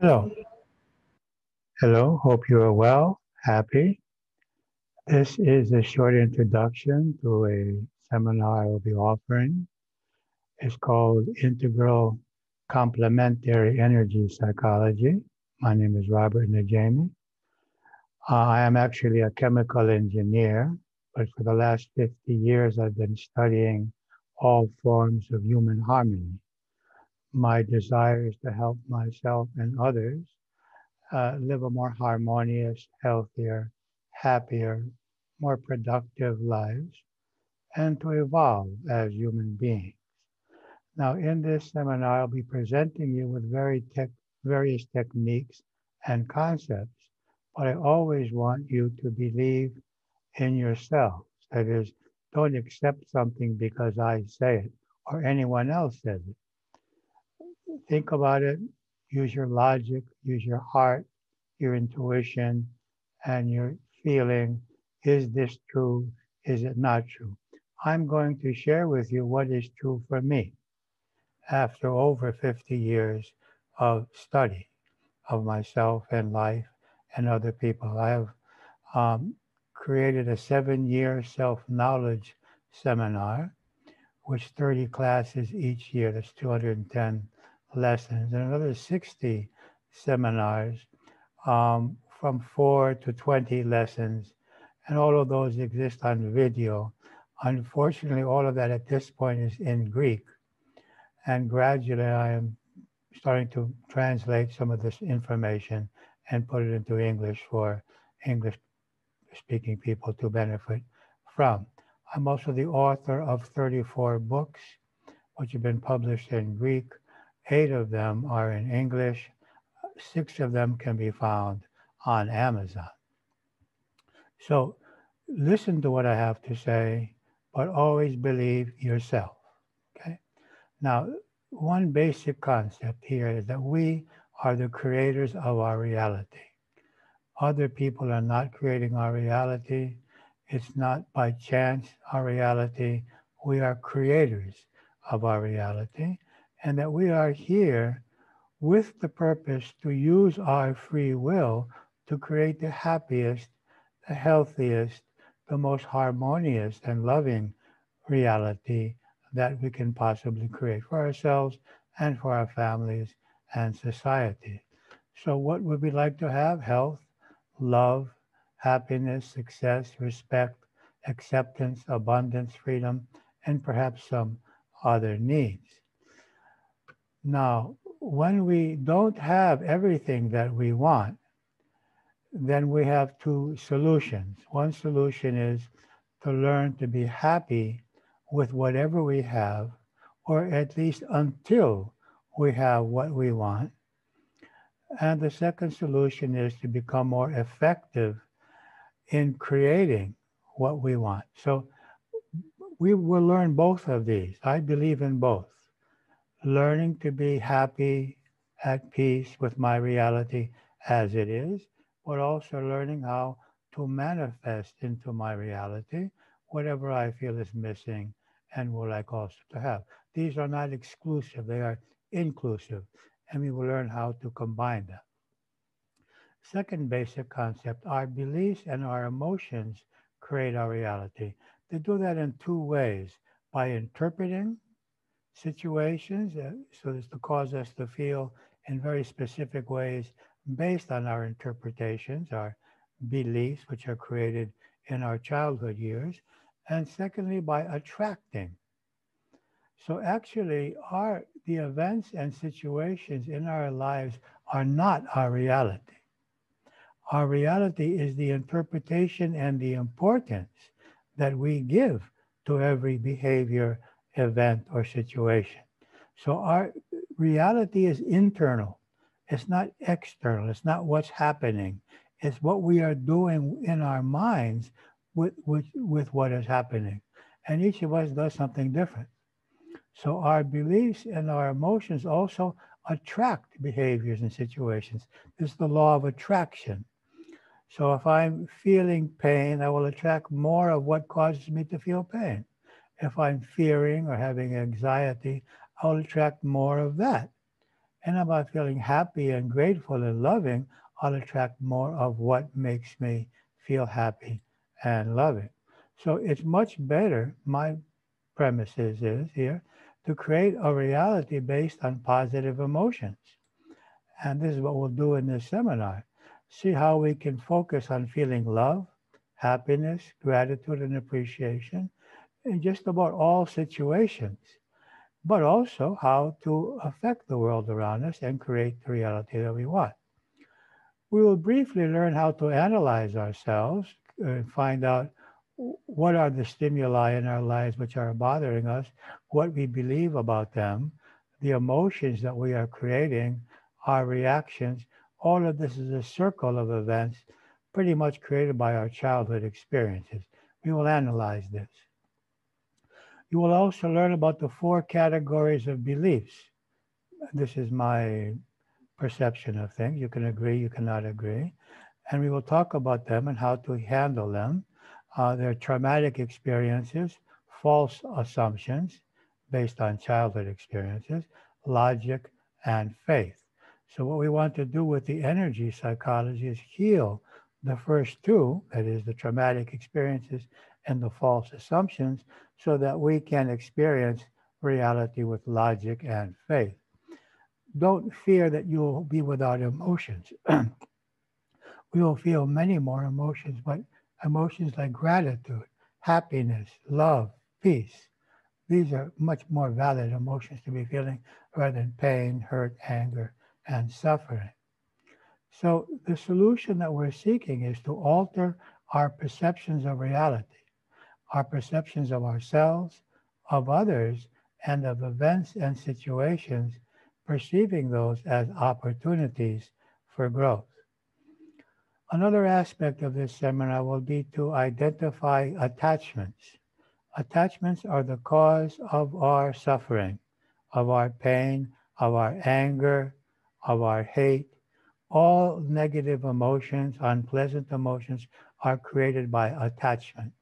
Hello. Hello. Hope you are well, happy. This is a short introduction to a seminar I will be offering. It's called Integral Complementary Energy Psychology. My name is Rόμπερτ Νατζέμυ. I am actually a chemical engineer, but for the last 50 years, I've been studying all forms of human harmony. My desire is to help myself and others live a more harmonious, healthier, happier, more productive lives, and to evolve as human beings. Now, in this seminar, I'll be presenting you with various techniques and concepts, but I always want you to believe in yourselves. That is, don't accept something because I say it or anyone else says it. Think about it, use your logic, use your heart, your intuition, and your feeling. Is this true? Is it not true? I'm going to share with you what is true for me after over 50 years of study of myself and life and other people. I have created a 7-year self-knowledge seminar, which 30 classes each year. That's 210 lessons, and another 60 seminars from 4 to 20 lessons, and all of those exist on video. Unfortunately, all of that at this point is in Greek, and gradually I am starting to translate some of this information and put it into English for English-speaking people to benefit from. I'm also the author of 34 books, which have been published in Greek. 8 of them are in English. 6 of them can be found on Amazon. So listen to what I have to say, but always believe yourself. Okay? Now, one basic concept here is that we are the creators of our reality. Other people are not creating our reality. It's not by chance our reality. We are creators of our reality, and that we are here with the purpose to use our free will to create the happiest, the healthiest, the most harmonious and loving reality that we can possibly create for ourselves and for our families and society. So what would we like to have? Health, love, happiness, success, respect, acceptance, abundance, freedom, and perhaps some other needs. Now, when we don't have everything that we want, then we have 2 solutions. One solution is to learn to be happy with whatever we have, or at least until we have what we want. And the second solution is to become more effective in creating what we want. So we will learn both of these. I believe in both. Learning to be happy, at peace with my reality as it is, but also learning how to manifest into my reality whatever I feel is missing and would like also to have. These are not exclusive, they are inclusive, and we will learn how to combine them. Second basic concept, our beliefs and our emotions create our reality. They do that in 2 ways, by interpreting situations so as to cause us to feel in very specific ways based on our interpretations, our beliefs, which are created in our childhood years, and secondly, by attracting. So actually, the events and situations in our lives are not our reality. Our reality is the interpretation and the importance that we give to every behavior, event, or situation. So our reality is internal. It's not external. It's not what's happening. It's what we are doing in our minds with what is happening. And each of us does something different. So our beliefs and our emotions also attract behaviors and situations. This is the law of attraction. So if I'm feeling pain, I will attract more of what causes me to feel pain. If I'm fearing or having anxiety, I'll attract more of that. and about feeling happy and grateful and loving, I'll attract more of what makes me feel happy and loving. So it's much better, my premises is here, to create a reality based on positive emotions. And this is what we'll do in this seminar. See how we can focus on feeling love, happiness, gratitude, and appreciation in just about all situations, but also how to affect the world around us and create the reality that we want. We will briefly learn how to analyze ourselves and find out what are the stimuli in our lives which are bothering us, what we believe about them, the emotions that we are creating, our reactions. All of this is a circle of events pretty much created by our childhood experiences. We will analyze this. You will also learn about the 4 categories of beliefs. This is my perception of things. You can agree, you cannot agree. And we will talk about them and how to handle them. Their traumatic experiences, false assumptions based on childhood experiences, logic, and faith. So what we want to do with the energy psychology is heal the first 2, that is the traumatic experiences and the false assumptions, so that we can experience reality with logic and faith. Don't fear that you will be without emotions. We will feel many more emotions, but emotions like gratitude, happiness, love, peace. These are much more valid emotions to be feeling rather than pain, hurt, anger, and suffering. So the solution that we're seeking is to alter our perceptions of reality, our perceptions of ourselves, of others, and of events and situations, perceiving those as opportunities for growth. Another aspect of this seminar will be to identify attachments. Attachments are the cause of our suffering, of our pain, of our anger, of our hate. All negative emotions, unpleasant emotions, are created by attachment.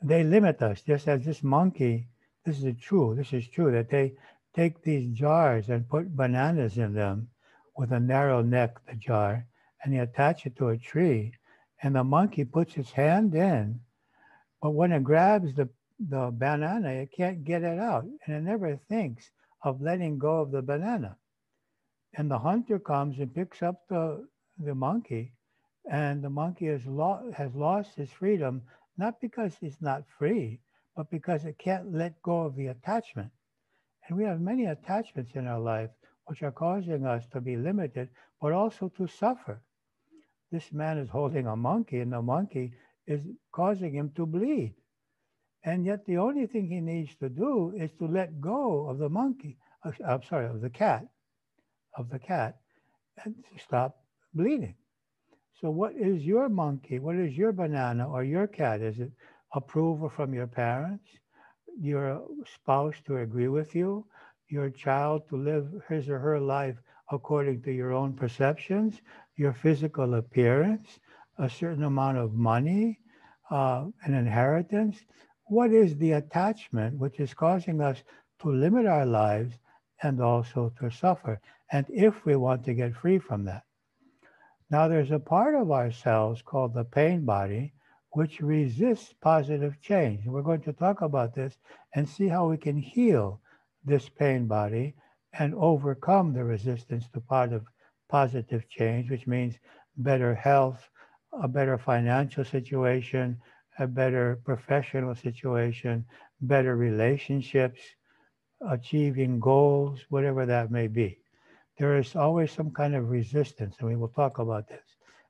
They limit us, just as this monkey, this is true, that they take these jars and put bananas in them with a narrow neck, the jar, and they attach it to a tree, and the monkey puts its hand in, but when it grabs the banana, it can't get it out, and it never thinks of letting go of the banana. And the hunter comes and picks up the monkey, and the monkey has lost his freedom, not because it's not free, but because it can't let go of the attachment. And we have many attachments in our life which are causing us to be limited, but also to suffer. This man is holding a monkey, and the monkey is causing him to bleed. And yet the only thing he needs to do is to let go of the monkey, of the cat, and to stop bleeding. So what is your monkey? What is your banana or your cat? Is it approval from your parents, your spouse to agree with you, your child to live his or her life according to your own perceptions, your physical appearance, a certain amount of money, an inheritance? What is the attachment which is causing us to limit our lives and also to suffer? And if we want to get free from that. Now there's a part of ourselves called the pain body, which resists positive change. And we're going to talk about this and see how we can heal this pain body and overcome the resistance to positive change, which means better health, a better financial situation, a better professional situation, better relationships, achieving goals, whatever that may be. There is always some kind of resistance, and we will talk about this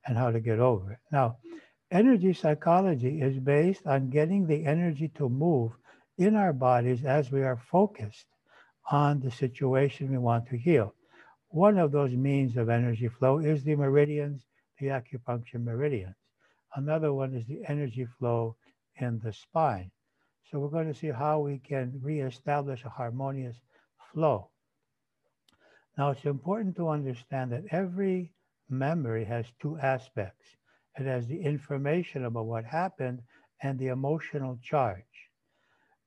and how to get over it. Now, energy psychology is based on getting the energy to move in our bodies as we are focused on the situation we want to heal. One of those means of energy flow is the meridians, the acupuncture meridians. Another one is the energy flow in the spine. So we're going to see how we can reestablish a harmonious flow. Now, it's important to understand that every memory has 2 aspects. It has the information about what happened and the emotional charge.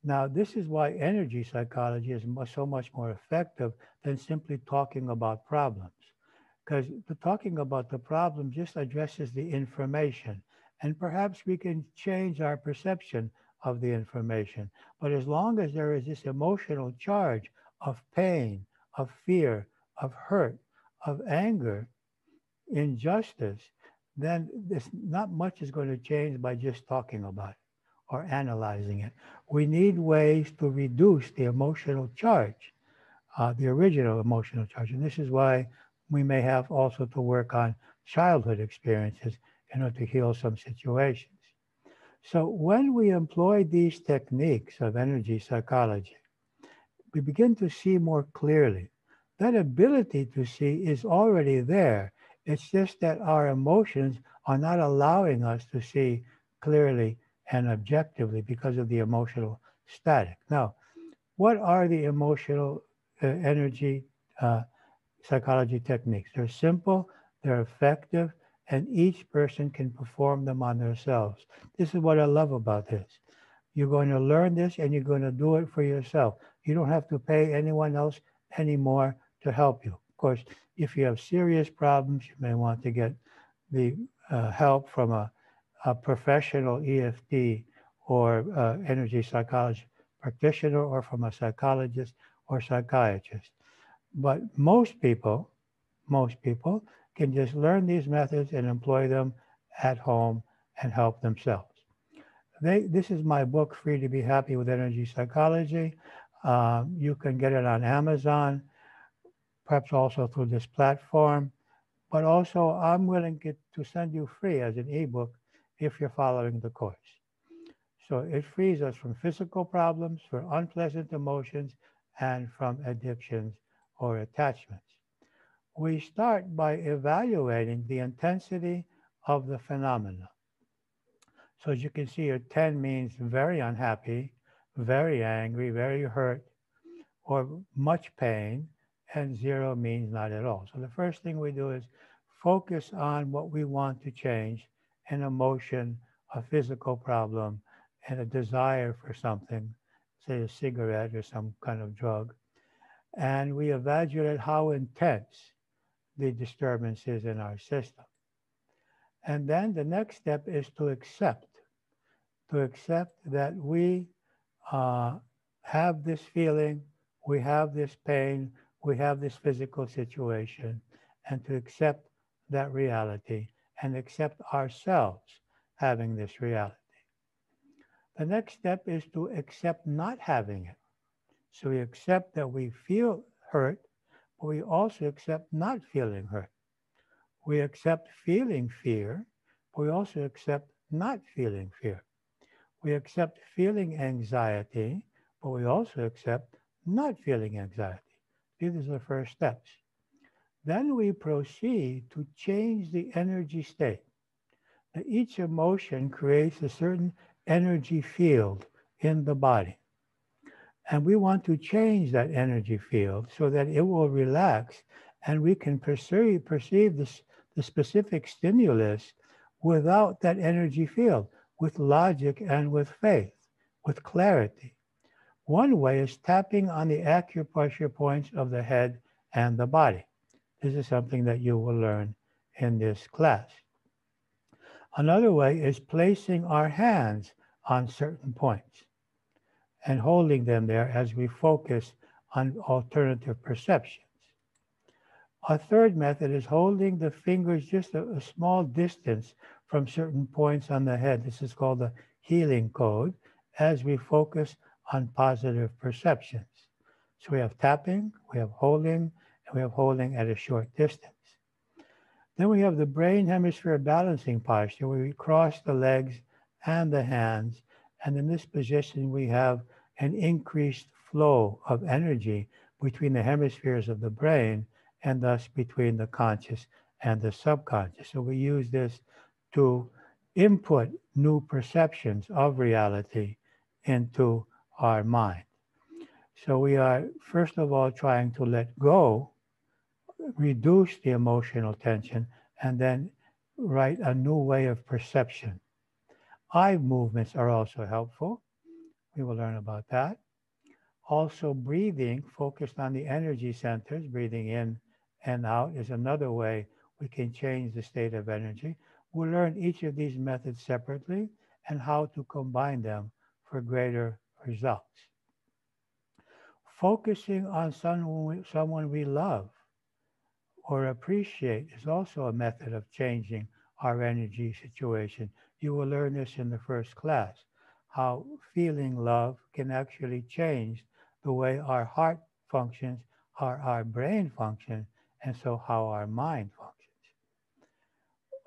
Now, this is why energy psychology is so much more effective than simply talking about problems. Because talking about the problem just addresses the information, and perhaps we can change our perception of the information. But as long as there is this emotional charge of pain, of fear, of hurt, of anger, injustice, then not much is going to change by just talking about it or analyzing it. We need ways to reduce the emotional charge, the original emotional charge. And this is why we may have also to work on childhood experiences in order to heal some situations. So when we employ these techniques of energy psychology, we begin to see more clearly. That ability to see is already there. It's just that our emotions are not allowing us to see clearly and objectively because of the emotional static. Now, what are the emotional energy psychology techniques? They're simple, they're effective, and each person can perform them on themselves. This is what I love about this. You're going to learn this and you're going to do it for yourself. You don't have to pay anyone else anymore to help you. Of course, if you have serious problems, you may want to get the help from a professional EFT or energy psychology practitioner or from a psychologist or psychiatrist. But most people can just learn these methods and employ them at home and help themselves. This is my book, Free to Be Happy with Energy Psychology. You can get it on Amazon, perhaps also through this platform. But also, I'm willing to send you free as an ebook if you're following the course. So it frees us from physical problems, from unpleasant emotions, and from addictions or attachments. We start by evaluating the intensity of the phenomena. So as you can see here, 10 means very unhappy, very angry, very hurt, or much pain, and 0 means not at all. So the first thing we do is focus on what we want to change, an emotion, a physical problem, and a desire for something, say a cigarette or some kind of drug. And we evaluate how intense the disturbance is in our system. And then the next step is to accept that we have this feeling, we have this pain, we have this physical situation, and to accept that reality and accept ourselves having this reality. The next step is to accept not having it. So we accept that we feel hurt, but we also accept not feeling hurt. We accept feeling fear, but we also accept not feeling fear. We accept feeling anxiety, but we also accept not feeling anxiety. These are the first steps. Then we proceed to change the energy state. Now, each emotion creates a certain energy field in the body. And we want to change that energy field so that it will relax and we can perceive the specific stimulus without that energy field, with logic and with faith, with clarity. One way is tapping on the acupressure points of the head and the body. This is something that you will learn in this class. Another way is placing our hands on certain points and holding them there as we focus on alternative perceptions. A third method is holding the fingers just a small distance from certain points on the head. This is called the healing code as we focus on positive perceptions. So we have tapping, we have holding, and we have holding at a short distance. Then we have the brain hemisphere balancing posture where we cross the legs and the hands. And in this position, we have an increased flow of energy between the hemispheres of the brain and thus between the conscious and the subconscious. So we use this to input new perceptions of reality into our mind. So we are, first of all, trying to let go, reduce the emotional tension, and then write a new way of perception. Eye movements are also helpful. We will learn about that. Also, breathing focused on the energy centers, breathing in and out is another way we can change the state of energy. We'll learn each of these methods separately and how to combine them for greater results. Focusing on someone we love or appreciate is also a method of changing our energy situation. You will learn this in the first class, how feeling love can actually change the way our heart functions, how our brain functions, and so how our mind functions.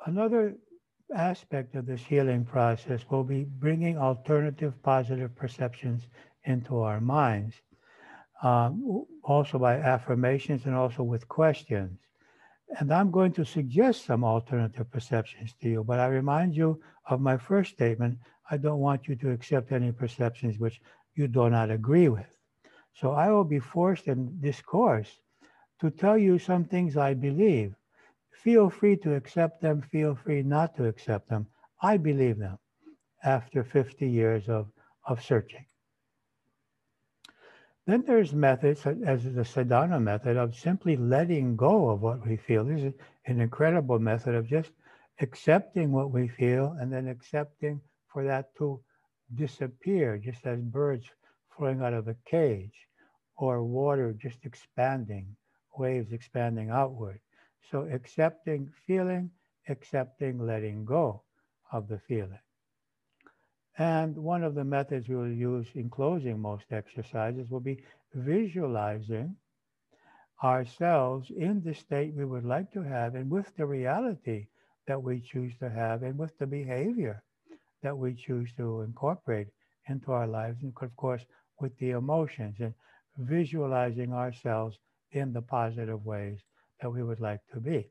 Another aspect of this healing process will be bringing alternative positive perceptions into our minds, also by affirmations and also with questions. And I'm going to suggest some alternative perceptions to you, but I remind you of my first statement. I don't want you to accept any perceptions which you do not agree with. So I will be forced in this course to tell you some things I believe. Feel free to accept them, feel free not to accept them. I believe them after 50 years of searching. Then there's methods, as the sadhana method, of simply letting go of what we feel. This is an incredible method of just accepting what we feel and then accepting for that to disappear, just as birds flowing out of a cage or water just expanding, waves expanding outward. So accepting feeling, accepting letting go of the feeling. And one of the methods we will use in closing most exercises will be visualizing ourselves in the state we would like to have and with the reality that we choose to have and with the behavior that we choose to incorporate into our lives, and of course with the emotions, and visualizing ourselves in the positive ways that we would like to be.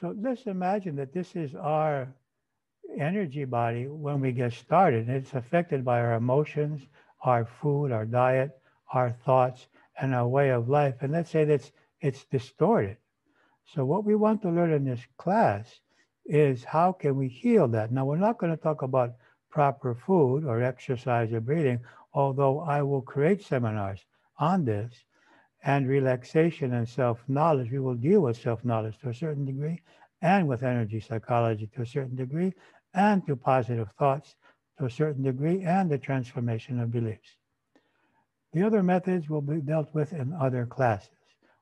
So let's imagine that this is our energy body when we get started. It's affected by our emotions, our food, our diet, our thoughts, and our way of life. And let's say that it's distorted. So what we want to learn in this class is how can we heal that. Now, we're not going to talk about proper food or exercise or breathing, although I will create seminars on this, and relaxation and self-knowledge. We will deal with self-knowledge to a certain degree and with energy psychology to a certain degree, and to positive thoughts to a certain degree, and the transformation of beliefs. The other methods will be dealt with in other classes.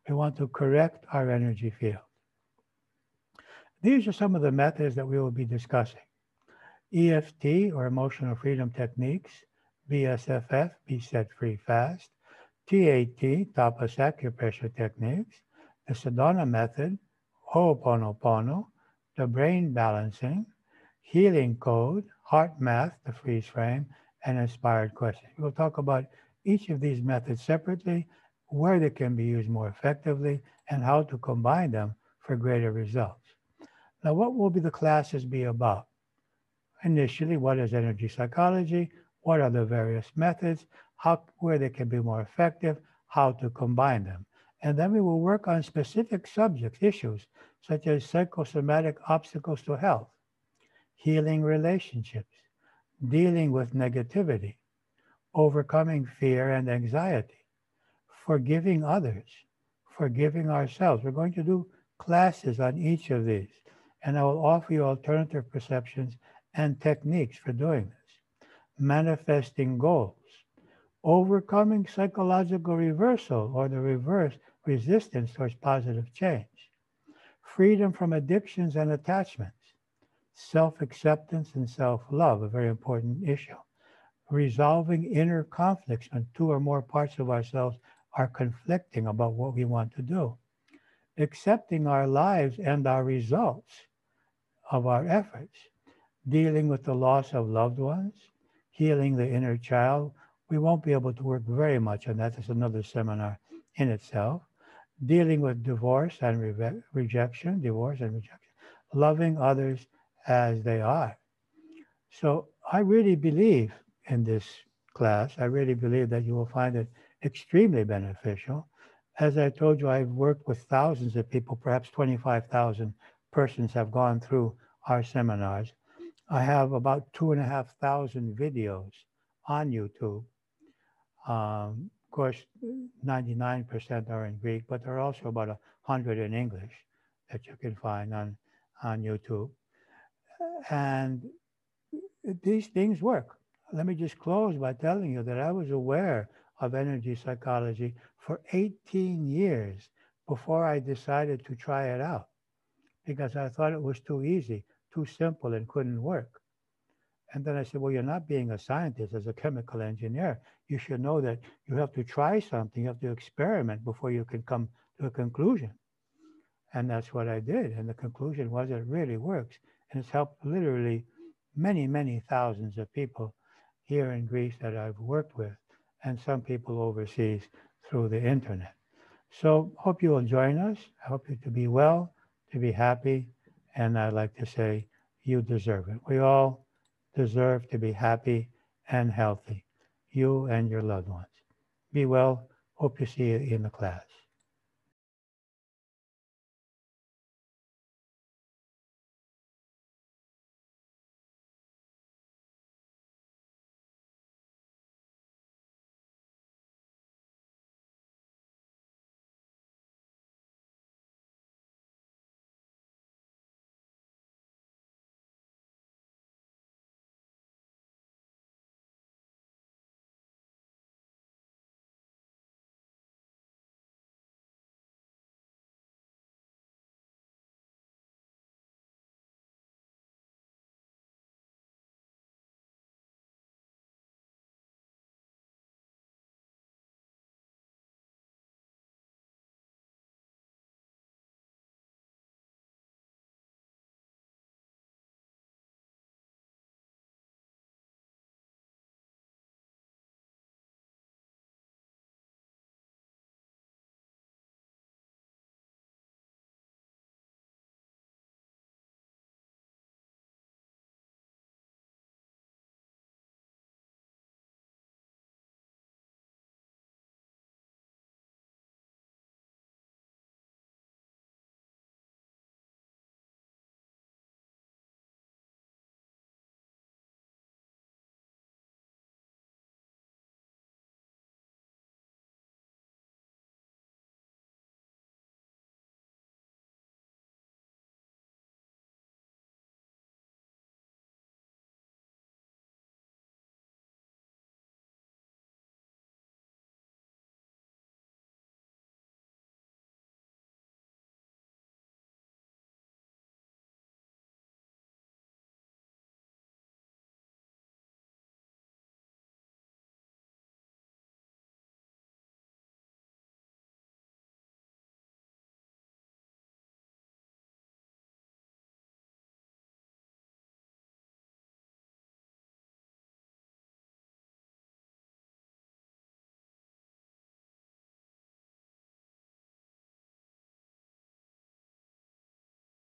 We want to correct our energy field. These are some of the methods that we will be discussing. EFT, or Emotional Freedom Techniques, BSFF, Be Set Free Fast, TAT, Tapas Acupressure Techniques, the Sadhana Method, Ho'oponopono, the Brain Balancing, Healing Code, Heart Math, the Freeze Frame, and Inspired Questions. We'll talk about each of these methods separately, where they can be used more effectively, and how to combine them for greater results. Now, what will the classes be about? Initially, what is energy psychology? What are the various methods? Where they can be more effective? How to combine them? And then we will work on specific subjects, issues, such as psychosomatic obstacles to health, healing relationships, dealing with negativity, overcoming fear and anxiety, forgiving others, forgiving ourselves. We're going to do classes on each of these, and I will offer you alternative perceptions and techniques for doing this. Manifesting goals, overcoming psychological reversal, or the reverse resistance towards positive change, freedom from addictions and attachments, self-acceptance and self-love, a very important issue, resolving inner conflicts when two or more parts of ourselves are conflicting about what we want to do, accepting our lives and our results of our efforts, dealing with the loss of loved ones, healing the inner child. We won't be able to work very much on that. That's another seminar in itself. Dealing with divorce and rejection, loving others as they are. So I really believe in this class. I really believe that you will find it extremely beneficial. As I told you, I've worked with thousands of people, perhaps 25,000 persons have gone through our seminars. I have about 2,500 videos on YouTube. Of course, 99% are in Greek, but there are also about 100 in English that you can find on YouTube. And these things work. Let me just close by telling you that I was aware of energy psychology for 18 years before I decided to try it out, because I thought it was too easy, too simple, and couldn't work. And then I said, well, you're not being a scientist, as a chemical engineer. You should know that you have to try something, you have to experiment before you can come to a conclusion. And that's what I did. And the conclusion was it really works. And it's helped literally many, many thousands of people here in Greece that I've worked with, and some people overseas through the internet. So hope you will join us. I hope you to be well, to be happy. And I'd like to say, you deserve it. We all deserve to be happy and healthy, you and your loved ones. Be well. Hope to see you in the class.